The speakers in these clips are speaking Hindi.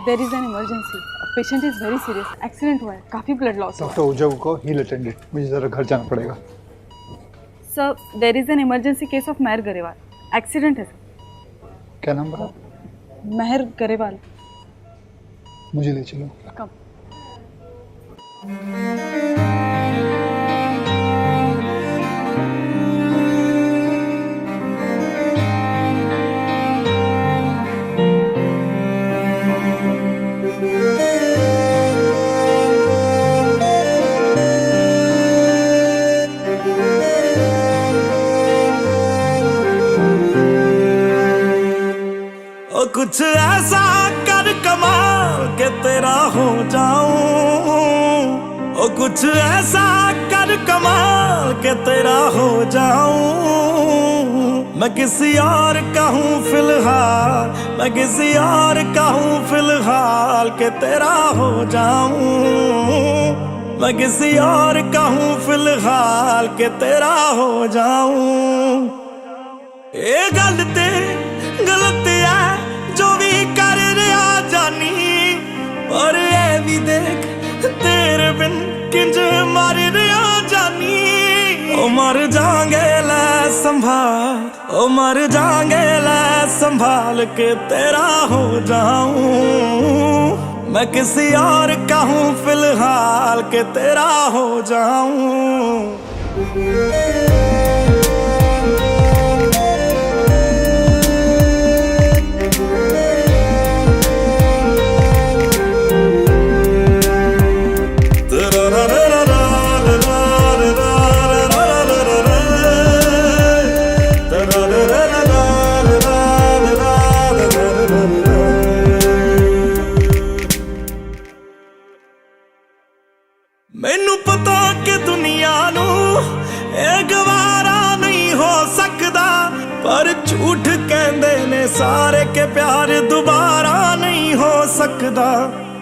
There is an emergency, patient is very serious, accident हुआ है, काफी ब्लड लॉस हुआ डॉक्टर ओझा को हील अटेंडेड, मुझे जरा घर जाना पड़ेगा। Sir there is an emergency case of Mehar Grewal, accident है सर। क्या नाम बता? मेहर गरेवाल। मुझे ले चलो। कम। कुछ ऐसा कर कमाल के तेरा हो जाऊं, ओ कुछ ऐसा कर कमाल के तेरा हो जाऊं। मैं किसी और का हूँ फिलहाल, मैं किसी और का हूँ फिलहाल के तेरा हो जाऊं। मैं किसी और का हूँ फिलहाल के तेरा हो जाऊं। ये गल ते गलत है जो भी कर रहा जानी, और ये भी देख तेरे बिन किंज मर रहा जानी। ओ मर जाएंगे ले संभाल, ओ मर जाएंगे ले संभाल के तेरा हो जाऊं। मैं किसी और का हूँ फिलहाल के तेरा हो जाऊं। मैनू पता कि दुनिया नू ये गवारा नहीं हो सकदा, पर झूठ कहंदे ने सारे के प्यार दोबारा नहीं हो सकदा।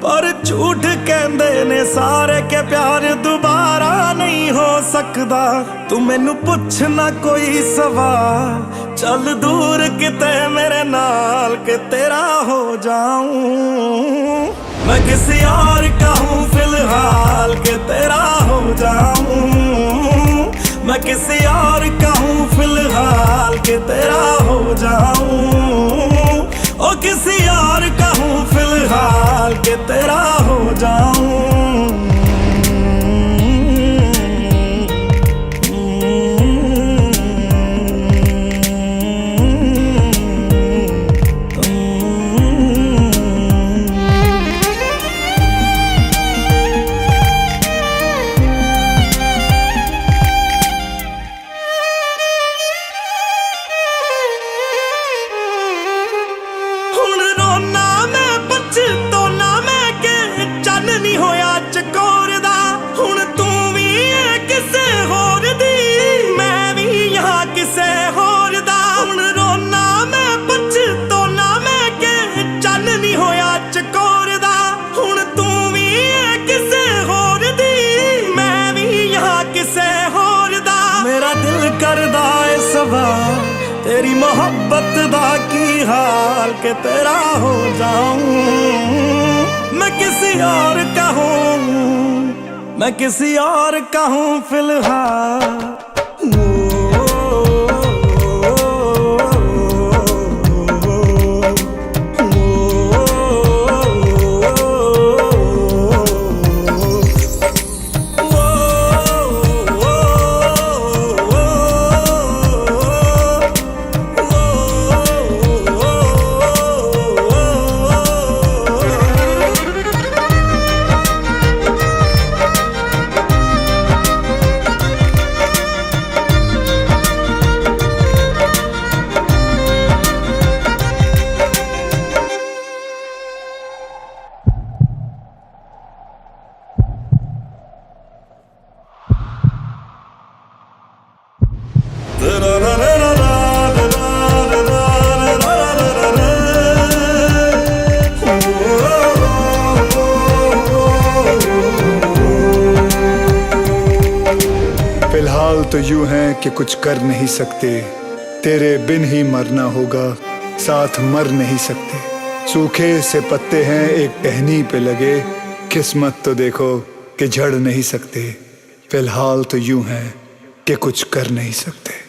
पर झूठ कहंदे ने सारे के प्यार दोबारा नहीं हो सकदा। तू मैनू पुछ ना कोई सवाल, चल दूर किते मेरे नाल के तेरा हो जाऊं। मैं किसी और का हूँ फिलहाल के तेरा हो जाऊं। मैं किसी और का हूँ फिलहाल के तेरा हो जाऊं। ओ किसी और का हूँ फिलहाल के तेरा हो जाऊं। तेरी मोहब्बत दा की हाल के तेरा हो जाऊं। मैं किसी और का हूँ, मैं किसी और का हूँ फिलहाल। फिलहाल तो यूं है कि कुछ कर नहीं सकते, तेरे बिन ही मरना होगा, साथ मर नहीं सकते। सूखे से पत्ते हैं एक टहनी पे लगे, किस्मत तो देखो कि झड़ नहीं सकते, फिलहाल तो यूं हैं कि कुछ कर नहीं सकते।